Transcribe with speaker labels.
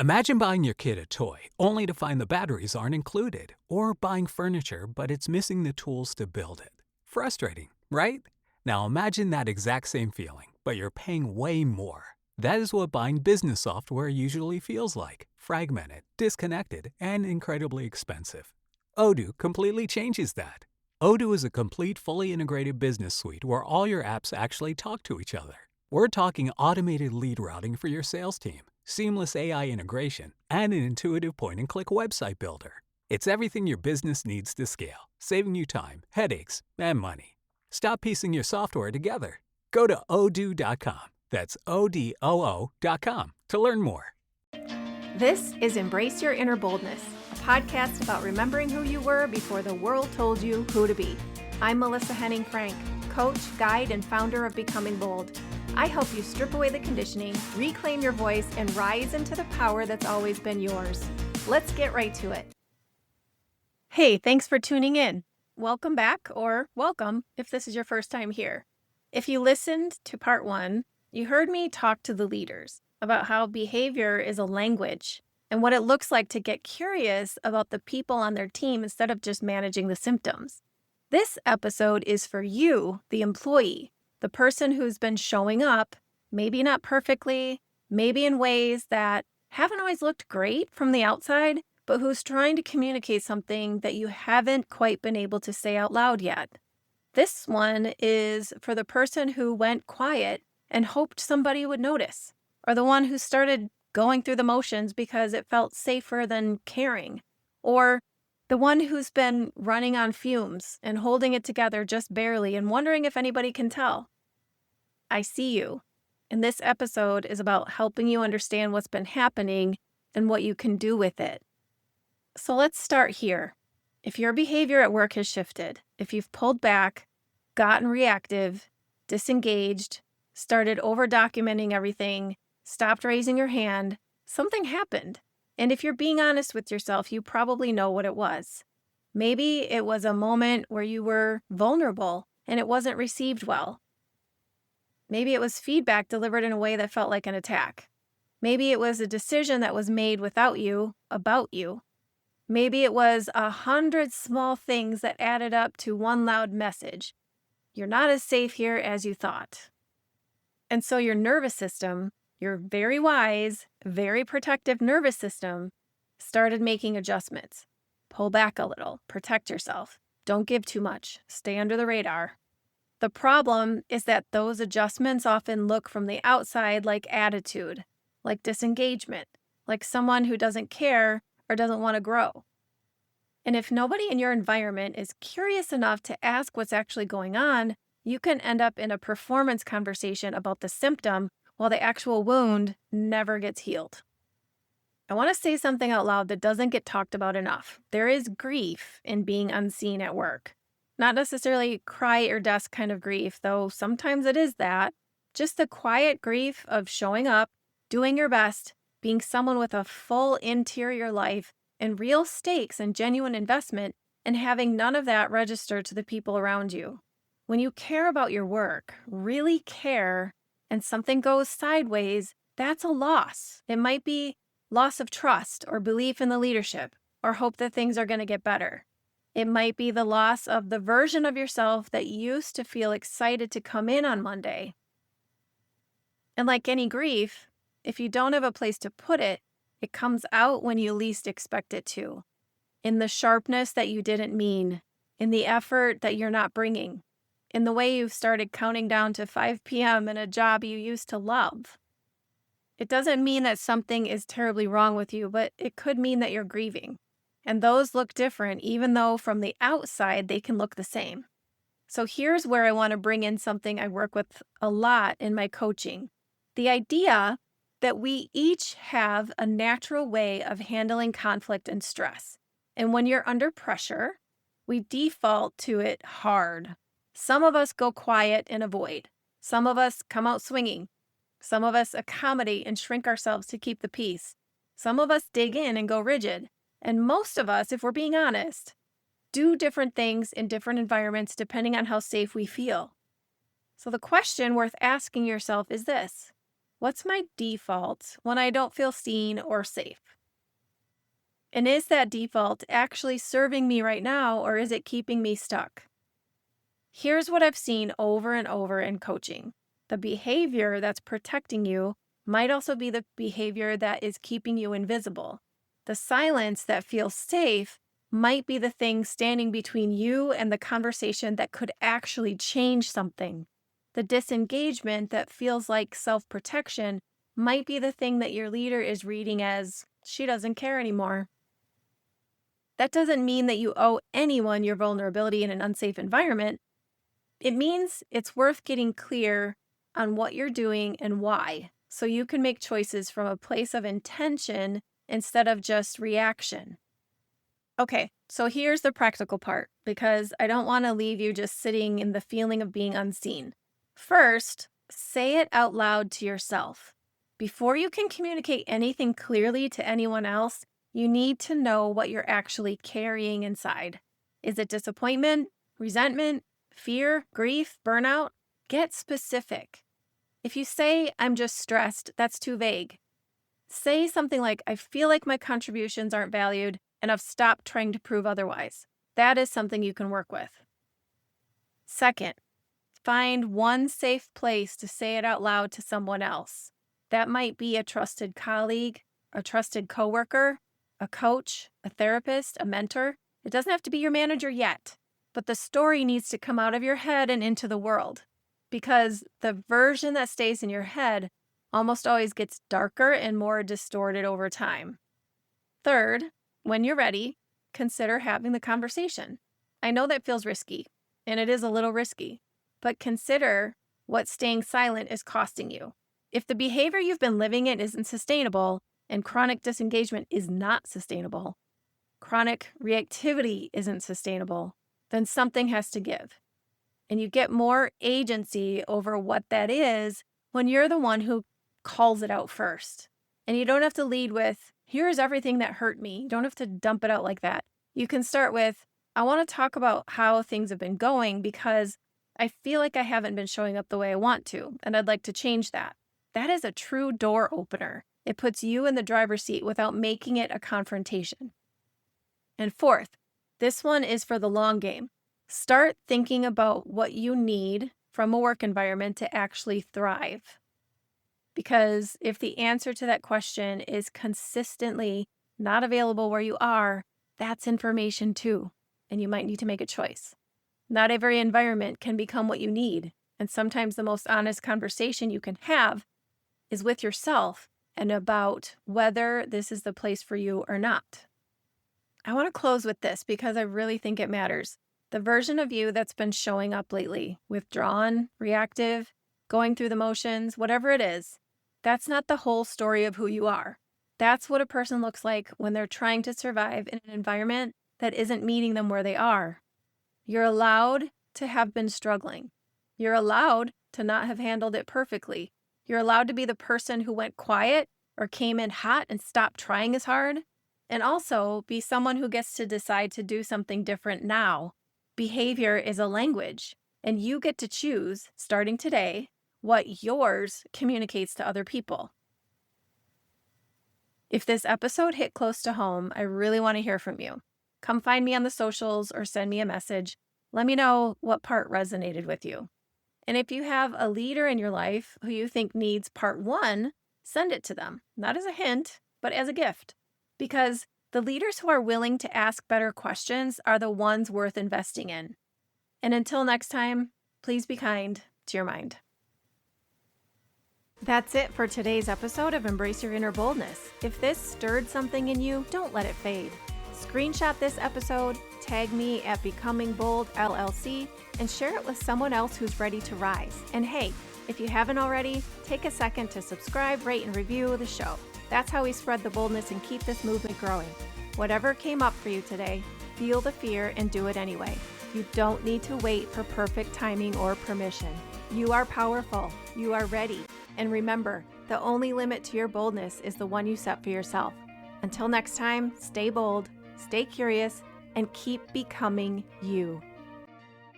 Speaker 1: Imagine buying your kid a toy only to find the batteries aren't included, or buying furniture but it's missing the tools to build it. Frustrating, right? Now imagine that exact same feeling, but you're paying way more. That is what buying business software usually feels like: fragmented, disconnected, and incredibly expensive. Odoo completely changes that. Odoo is a complete, fully integrated business suite where all your apps actually talk to each other. We're talking automated lead routing for your sales team, seamless AI integration, and an intuitive point-and-click website builder. It's everything your business needs to scale, saving you time, headaches, and money. Stop piecing your software together. Go to odoo.com. That's ODOO.com to learn more.
Speaker 2: This is Embrace Your Inner Boldness, a podcast about remembering who you were before the world told you who to be. I'm Melissa Henning Frank, coach, guide, and founder of Becoming Bold. I help you strip away the conditioning, reclaim your voice, and rise into the power that's always been yours. Let's get right to it. Hey, thanks for tuning in. Welcome back, or welcome if this is your first time here. If you listened to part 1, you heard me talk to the leaders about how behavior is a language and what it looks like to get curious about the people on their team instead of just managing the symptoms. This episode is for you, the employee, the person who's been showing up, maybe not perfectly, maybe in ways that haven't always looked great from the outside, but who's trying to communicate something that you haven't quite been able to say out loud yet. This one is for the person who went quiet and hoped somebody would notice, or the one who started going through the motions because it felt safer than caring, or the one who's been running on fumes and holding it together just barely and wondering if anybody can tell. I see you, and this episode is about helping you understand what's been happening and what you can do with it. So let's start here. If your behavior at work has shifted, if you've pulled back, gotten reactive, disengaged, started over-documenting everything, stopped raising your hand, something happened. And if you're being honest with yourself, you probably know what it was. Maybe it was a moment where you were vulnerable and it wasn't received well. Maybe it was feedback delivered in a way that felt like an attack. Maybe it was a decision that was made without you, about you. Maybe it was 100 small things that added up to one loud message. You're not as safe here as you thought. And so your nervous system, your very wise, very protective nervous system, started making adjustments. Pull back a little, protect yourself. Don't give too much, stay under the radar. The problem is that those adjustments often look from the outside like attitude, like disengagement, like someone who doesn't care or doesn't want to grow. And if nobody in your environment is curious enough to ask what's actually going on, you can end up in a performance conversation about the symptom while the actual wound never gets healed. I want to say something out loud that doesn't get talked about enough. There is grief in being unseen at work. Not necessarily cry or desk kind of grief, though sometimes it is that. Just the quiet grief of showing up, doing your best, being someone with a full interior life and real stakes and genuine investment, and having none of that register to the people around you. When you care about your work, really care, and something goes sideways, that's a loss. It might be loss of trust or belief in the leadership or hope that things are going to get better. It might be the loss of the version of yourself that used to feel excited to come in on Monday. And like any grief, if you don't have a place to put it, it comes out when you least expect it to. In the sharpness that you didn't mean, in the effort that you're not bringing, in the way you've started counting down to 5 p.m. in a job you used to love. It doesn't mean that something is terribly wrong with you, but it could mean that you're grieving. And those look different, even though from the outside they can look the same. So here's where I want to bring in something I work with a lot in my coaching. The idea that we each have a natural way of handling conflict and stress. And when you're under pressure, we default to it hard. Some of us go quiet and avoid. Some of us come out swinging. Some of us accommodate and shrink ourselves to keep the peace. Some of us dig in and go rigid. And most of us, if we're being honest, do different things in different environments depending on how safe we feel. So the question worth asking yourself is this: What's my default when I don't feel seen or safe? And is that default actually serving me right now, or is it keeping me stuck? Here's what I've seen over and over in coaching. The behavior that's protecting you might also be the behavior that is keeping you invisible. The silence that feels safe might be the thing standing between you and the conversation that could actually change something. The disengagement that feels like self-protection might be the thing that your leader is reading as she doesn't care anymore. That doesn't mean that you owe anyone your vulnerability in an unsafe environment. It means it's worth getting clear on what you're doing and why, so you can make choices from a place of intention instead of just reaction. Okay, so here's the practical part, because I don't want to leave you just sitting in the feeling of being unseen. First, say it out loud to yourself. Before you can communicate anything clearly to anyone else, you need to know what you're actually carrying inside. Is it disappointment, resentment, fear, grief, burnout? Get specific. If you say, I'm just stressed, that's too vague. Say something like, I feel like my contributions aren't valued and I've stopped trying to prove otherwise. That is something you can work with. Second, find one safe place to say it out loud to someone else. That might be a trusted colleague, a trusted coworker, a coach, a therapist, a mentor. It doesn't have to be your manager yet, but the story needs to come out of your head and into the world, because the version that stays in your head almost always gets darker and more distorted over time. Third, when you're ready, consider having the conversation. I know that feels risky, and it is a little risky, but consider what staying silent is costing you. If the behavior you've been living in isn't sustainable, and chronic disengagement is not sustainable, chronic reactivity isn't sustainable, then something has to give. And you get more agency over what that is when you're the one who calls it out first. And you don't have to lead with, here's everything that hurt me. You don't have to dump it out like that. You can start with, I want to talk about how things have been going because I feel like I haven't been showing up the way I want to, and I'd like to change that. That is a true door opener. It puts you in the driver's seat without making it a confrontation. And fourth, this one is for the long game. Start thinking about what you need from a work environment to actually thrive. Because if the answer to that question is consistently not available where you are, that's information too, and you might need to make a choice. Not every environment can become what you need, and sometimes the most honest conversation you can have is with yourself and about whether this is the place for you or not. I want to close with this because I really think it matters. The version of you that's been showing up lately, withdrawn, reactive, going through the motions, whatever it is, that's not the whole story of who you are. That's what a person looks like when they're trying to survive in an environment that isn't meeting them where they are. You're allowed to have been struggling. You're allowed to not have handled it perfectly. You're allowed to be the person who went quiet or came in hot and stopped trying as hard, and also be someone who gets to decide to do something different now. Behavior is a language, and you get to choose, starting today, what yours communicates to other people. If this episode hit close to home, I really want to hear from you. Come find me on the socials or send me a message. Let me know what part resonated with you. And if you have a leader in your life who you think needs part 1, send it to them, not as a hint, but as a gift. Because the leaders who are willing to ask better questions are the ones worth investing in. And until next time, please be kind to your mind. That's it for today's episode of Embrace Your Inner Boldness. If this stirred something in you, don't let it fade. Screenshot this episode, tag me at Becoming Bold LLC, and share it with someone else who's ready to rise. And hey, if you haven't already, take a second to subscribe, rate, and review the show. That's how we spread the boldness and keep this movement growing. Whatever came up for you today, feel the fear and do it anyway. You don't need to wait for perfect timing or permission. You are powerful. You are ready. And remember, the only limit to your boldness is the one you set for yourself. Until next time, stay bold, stay curious, and keep becoming you.